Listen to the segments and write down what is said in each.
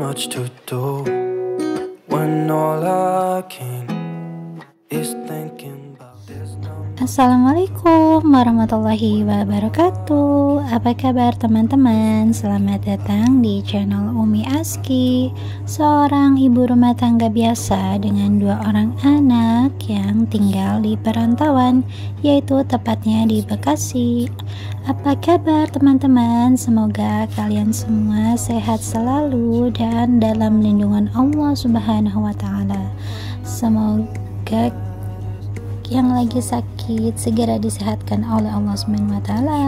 much to do when all I can is thinking about this number. Assalamualaikum warahmatullahi wabarakatuh. Apa kabar teman-teman? Selamat datang di channel Umi Aski, seorang ibu rumah tangga biasa dengan 2 orang anak yang tinggal di perantauan, yaitu tepatnya di Bekasi. Apa kabar teman-teman? Semoga kalian semua sehat selalu dan dalam lindungan Allah Subhanahu wa Ta'ala. Semoga yang lagi sakit segera disehatkan oleh Allah Subhanahu wa Ta'ala,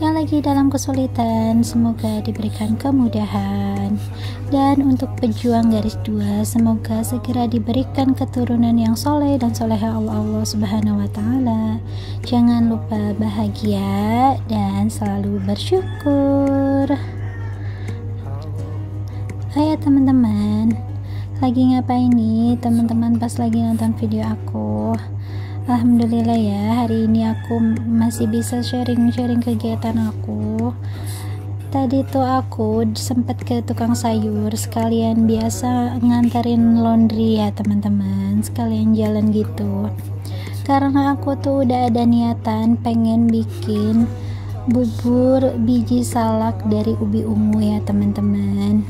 yang lagi dalam kesulitan semoga diberikan kemudahan, dan untuk pejuang garis 2 semoga segera diberikan keturunan yang soleh dan soleha Allah Subhanahu wa Ta'ala. Jangan lupa bahagia dan selalu bersyukur. Ayo teman-teman, lagi ngapain nih teman-teman pas lagi nonton video aku? Alhamdulillah ya, hari ini aku masih bisa sharing kegiatan aku. Tadi tuh aku sempat ke tukang sayur, sekalian biasa nganterin laundry ya teman-teman, sekalian jalan gitu. Karena aku tuh udah ada niatan pengen bikin bubur biji salak dari ubi ungu ya teman-teman.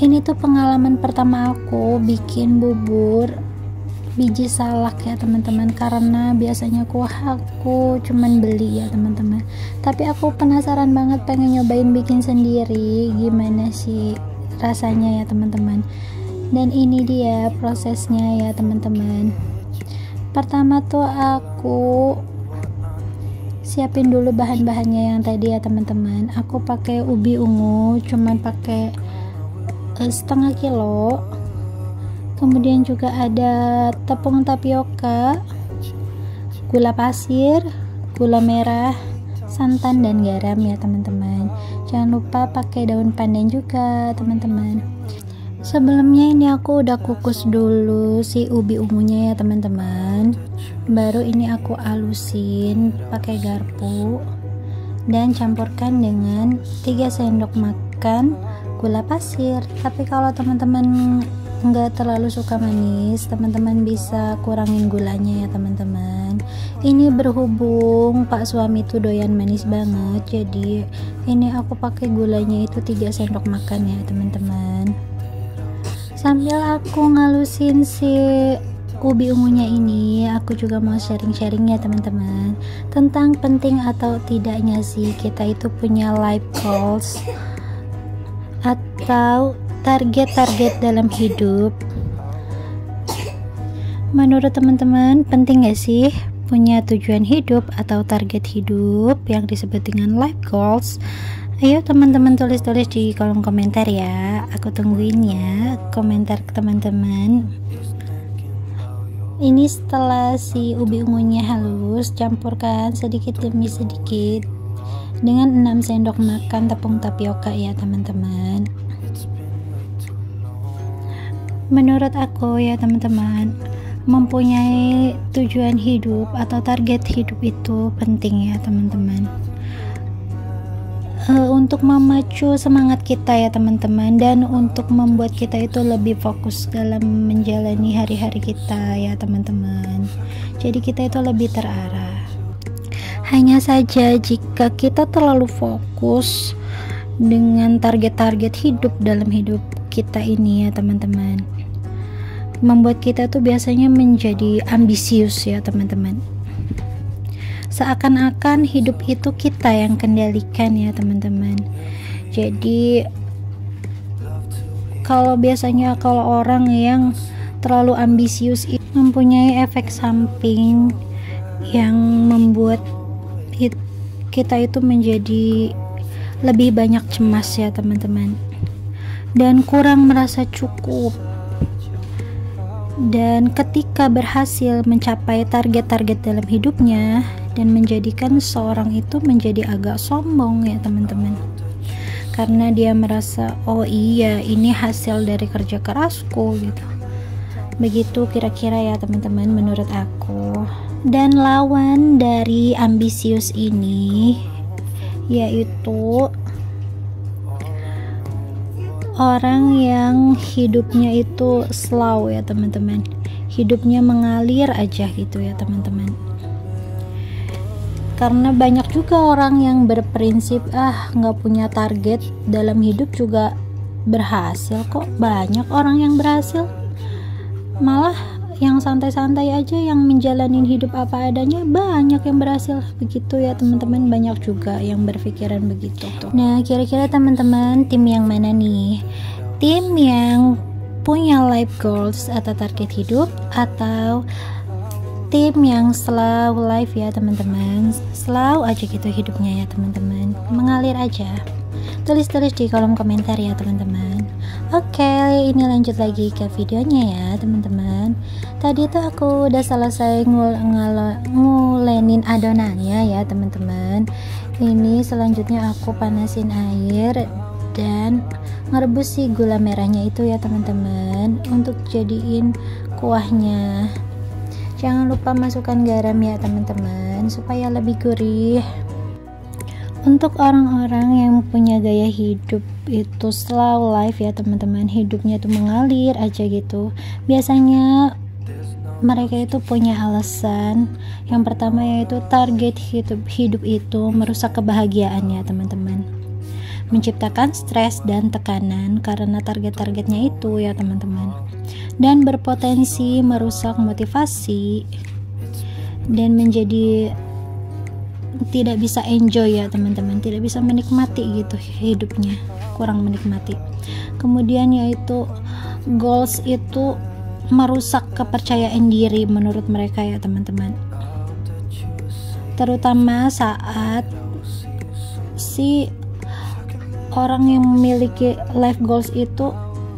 Ini tuh pengalaman pertama aku bikin bubur biji salak ya teman-teman, karena biasanya aku cuman beli ya teman-teman, tapi aku penasaran banget pengen nyobain bikin sendiri gimana sih rasanya ya teman-teman. Dan ini dia prosesnya ya teman-teman. Pertama tuh aku siapin dulu bahan-bahannya yang tadi ya teman-teman. Aku pakai ubi ungu, cuman pakai setengah kilo. Kemudian juga ada tepung tapioka, gula pasir, gula merah, santan, dan garam ya teman-teman. Jangan lupa pakai daun pandan juga teman-teman. Sebelumnya ini aku udah kukus dulu si ubi ungunya ya teman-teman. Baru ini aku halusin pakai garpu dan campurkan dengan 3 sendok makan gula pasir. Tapi kalau teman-teman nggak terlalu suka manis, teman-teman bisa kurangin gulanya ya teman-teman. Ini berhubung pak suami tuh doyan manis banget, jadi ini aku pakai gulanya itu 3 sendok makan ya teman-teman. Sambil aku ngalusin si ubi ungunya ini, aku juga mau sharing ya teman-teman tentang penting atau tidaknya sih kita itu punya life goals atau target-target dalam hidup. Menurut teman-teman penting gak sih punya tujuan hidup atau target hidup yang disebut dengan life goals? Ayo teman-teman tulis-tulis di kolom komentar ya, aku tungguin ya komentar teman-teman. Ini setelah si ubi ungunya halus, campurkan sedikit demi sedikit dengan 6 sendok makan tepung tapioka ya teman-teman. Menurut aku ya teman-teman, mempunyai tujuan hidup atau target hidup itu penting ya teman-teman, untuk memacu semangat kita ya teman-teman, dan untuk membuat kita itu lebih fokus dalam menjalani hari-hari kita ya teman-teman. Jadi kita itu lebih terarah. Hanya saja jika kita terlalu fokus dengan target-target hidup dalam hidup kita ini ya teman-teman, membuat kita tuh biasanya menjadi ambisius ya teman-teman. Seakan-akan hidup itu kita yang kendalikan ya teman-teman. Jadi biasanya kalau orang yang terlalu ambisius itu mempunyai efek samping yang membuat kita itu menjadi lebih banyak cemas ya teman-teman, dan kurang merasa cukup. Dan ketika berhasil mencapai target-target dalam hidupnya dan menjadikan seorang itu menjadi agak sombong ya teman-teman, karena dia merasa oh iya ini hasil dari kerja kerasku gitu. Begitu kira-kira ya teman-teman menurut aku. Dan lawan dari ambisius ini yaitu orang yang hidupnya itu slow ya teman-teman, hidupnya mengalir aja gitu ya teman-teman. Karena banyak juga orang yang berprinsip nggak punya target dalam hidup juga berhasil kok. Banyak orang yang berhasil, malah yang santai-santai aja, yang menjalanin hidup apa adanya, banyak yang berhasil begitu ya teman-teman. Banyak juga yang berpikiran begitu. Nah, kira-kira teman-teman tim yang mana nih? Tim yang punya life goals atau target hidup, atau tim yang slow life ya teman-teman, slow aja gitu hidupnya ya teman-teman, mengalir aja? Tulis-tulis di kolom komentar ya teman-teman. Oke, ini lanjut lagi ke videonya ya teman-teman. Tadi tuh aku udah selesai ngulenin adonannya ya teman-teman. Ini selanjutnya aku panasin air dan ngerebus si gula merahnya itu ya teman-teman, untuk jadiin kuahnya. Jangan lupa masukkan garam ya teman-teman, supaya lebih gurih. Untuk orang-orang yang punya gaya hidup itu slow life ya teman-teman, hidupnya itu mengalir aja gitu, biasanya mereka itu punya alasan. Yang pertama yaitu target hidup itu merusak kebahagiaan ya teman-teman, menciptakan stres dan tekanan karena target-targetnya itu ya teman-teman, dan berpotensi merusak motivasi dan menjadi tidak bisa enjoy ya teman-teman, tidak bisa menikmati gitu hidupnya, kurang menikmati. Kemudian yaitu goals itu merusak kepercayaan diri menurut mereka ya teman-teman, terutama saat si orang yang memiliki life goals itu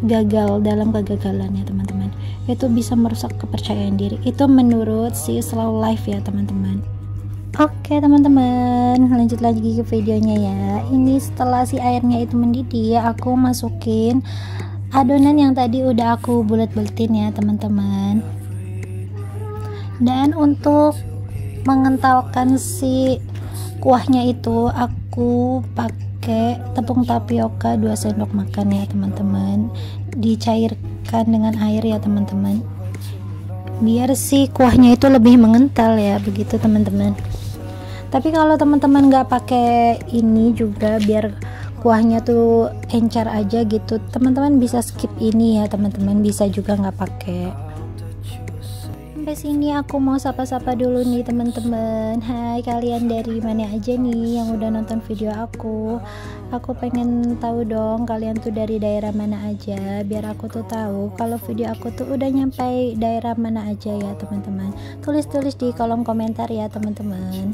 gagal dalam kegagalan ya teman-teman. Itu bisa merusak kepercayaan diri, itu menurut si slow life ya teman-teman. Oke teman-teman, lanjut lagi ke videonya ya. Ini setelah si airnya itu mendidih, aku masukin adonan yang tadi udah aku bulet-buletin ya teman-teman. Dan untuk mengentalkan si kuahnya itu, aku pakai tepung tapioka 2 sendok makan ya teman-teman. Dicairkan dengan air ya teman-teman, biar si kuahnya itu lebih mengental ya, begitu teman-teman. Tapi kalau teman-teman nggak pakai ini juga, biar kuahnya tuh encer aja gitu, teman-teman bisa skip ini ya teman-teman, bisa juga nggak pakai. Sampai sini aku mau sapa-sapa dulu nih teman-teman. Hai, kalian dari mana aja nih yang udah nonton video aku? Aku pengen tahu dong kalian tuh dari daerah mana aja, biar aku tuh tahu kalau video aku tuh udah nyampe daerah mana aja ya teman-teman. Tulis-tulis di kolom komentar ya teman-teman.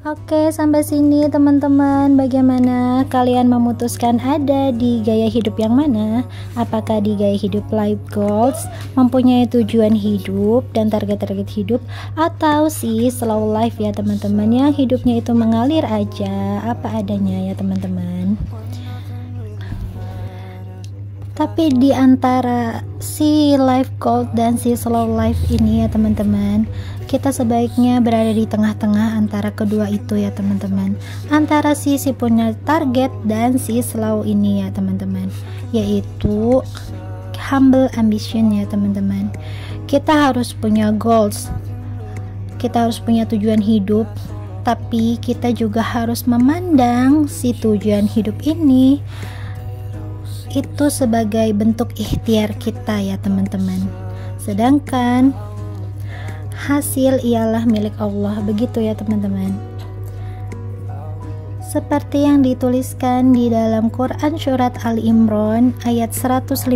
Oke, sampai sini teman-teman, bagaimana kalian memutuskan ada di gaya hidup yang mana? Apakah di gaya hidup life goals, mempunyai tujuan hidup dan target-target hidup, atau si slow life ya teman-teman, yang hidupnya itu mengalir aja apa adanya ya teman-teman. Tapi di antara si life goal dan si slow life ini ya teman-teman, kita sebaiknya berada di tengah-tengah antara kedua itu ya teman-teman, antara si punya target dan si slow ini ya teman-teman, yaitu humble ambition ya teman-teman. Kita harus punya goals, kita harus punya tujuan hidup, tapi kita juga harus memandang si tujuan hidup ini itu sebagai bentuk ikhtiar kita ya teman-teman, sedangkan hasil ialah milik Allah, begitu ya teman-teman. Seperti yang dituliskan di dalam Quran surat Al-Imran ayat 159.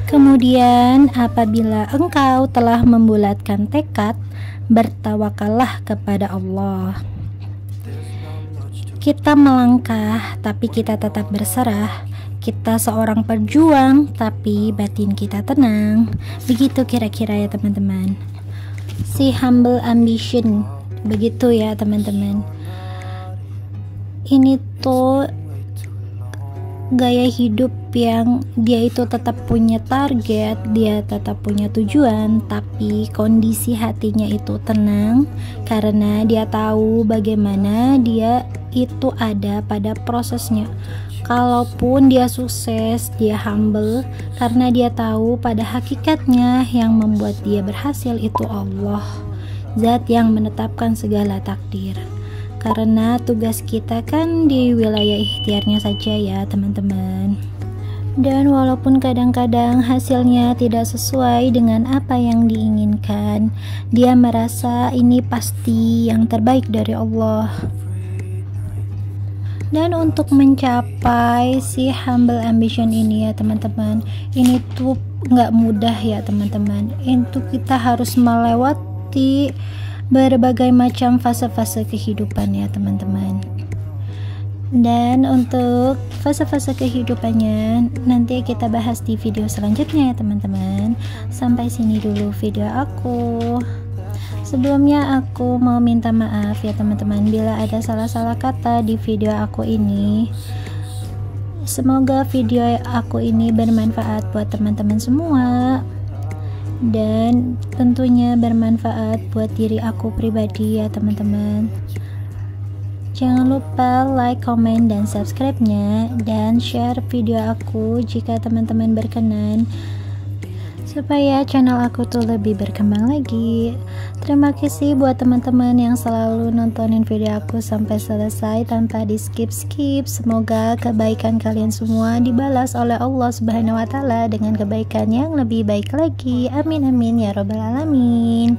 Kemudian apabila engkau telah membulatkan tekad, bertawakallah kepada Allah. Kita melangkah tapi kita tetap berserah. Kita seorang pejuang tapi batin kita tenang. Begitu kira-kira ya teman-teman, si humble ambition, begitu ya teman-teman. Ini tuh gaya hidup yang dia itu tetap punya target, dia tetap punya tujuan, tapi kondisi hatinya itu tenang karena dia tahu bagaimana dia itu ada pada prosesnya. Kalaupun dia sukses, dia humble karena dia tahu pada hakikatnya yang membuat dia berhasil itu Allah, zat yang menetapkan segala takdir. Karena tugas kita kan di wilayah ikhtiarnya saja ya teman-teman. Dan walaupun kadang-kadang hasilnya tidak sesuai dengan apa yang diinginkan, dia merasa ini pasti yang terbaik dari Allah. Dan untuk mencapai si humble ambition ini ya teman-teman, ini tuh nggak mudah ya teman-teman. Itu kita harus melewati berbagai macam fase-fase kehidupan ya teman-teman. Dan untuk fase-fase kehidupannya nanti kita bahas di video selanjutnya ya teman-teman. Sampai sini dulu video aku. Sebelumnya aku mau minta maaf ya teman-teman bila ada salah-salah kata di video aku ini. Semoga video aku ini bermanfaat buat teman-teman semua, dan tentunya bermanfaat buat diri aku pribadi ya teman-teman. Jangan lupa like, comment, dan subscribe-nya, dan share video aku jika teman-teman berkenan, supaya channel aku tuh lebih berkembang lagi. Terima kasih buat teman-teman yang selalu nontonin video aku sampai selesai tanpa di skip-skip. Semoga kebaikan kalian semua dibalas oleh Allah Subhanahu wa Ta'ala dengan kebaikan yang lebih baik lagi. Amin amin ya robbal alamin.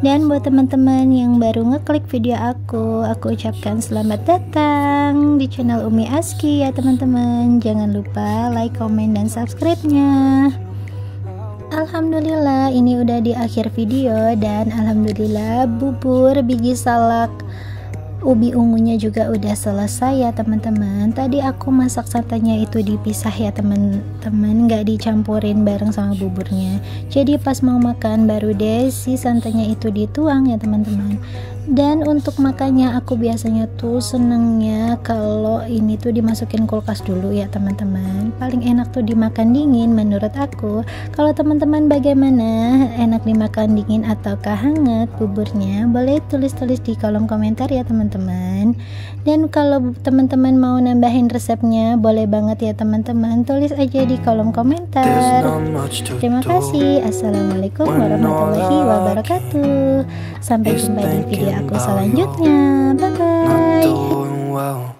Dan buat teman-teman yang baru ngeklik video aku ucapkan selamat datang di channel Umi Aski ya teman-teman. Jangan lupa like, comment, dan subscribe-nya. Alhamdulillah ini udah di akhir video, dan alhamdulillah bubur biji salak ubi ungunya juga udah selesai ya teman-teman. Tadi aku masak santannya itu dipisah ya teman-teman, nggak dicampurin bareng sama buburnya. Jadi pas mau makan baru deh si santannya itu dituang ya teman-teman. Dan untuk makannya aku biasanya tuh senengnya kalau ini tuh dimasukin kulkas dulu ya teman-teman. Paling enak tuh dimakan dingin menurut aku. Kalau teman-teman bagaimana, enak dimakan dingin ataukah hangat buburnya? Boleh tulis-tulis di kolom komentar ya teman-teman. Dan kalau teman-teman mau nambahin resepnya, boleh banget ya teman-teman, tulis aja di kolom komentar. Terima kasih. Assalamualaikum warahmatullahi wabarakatuh. Sampai jumpa di video aku selanjutnya. Bye bye.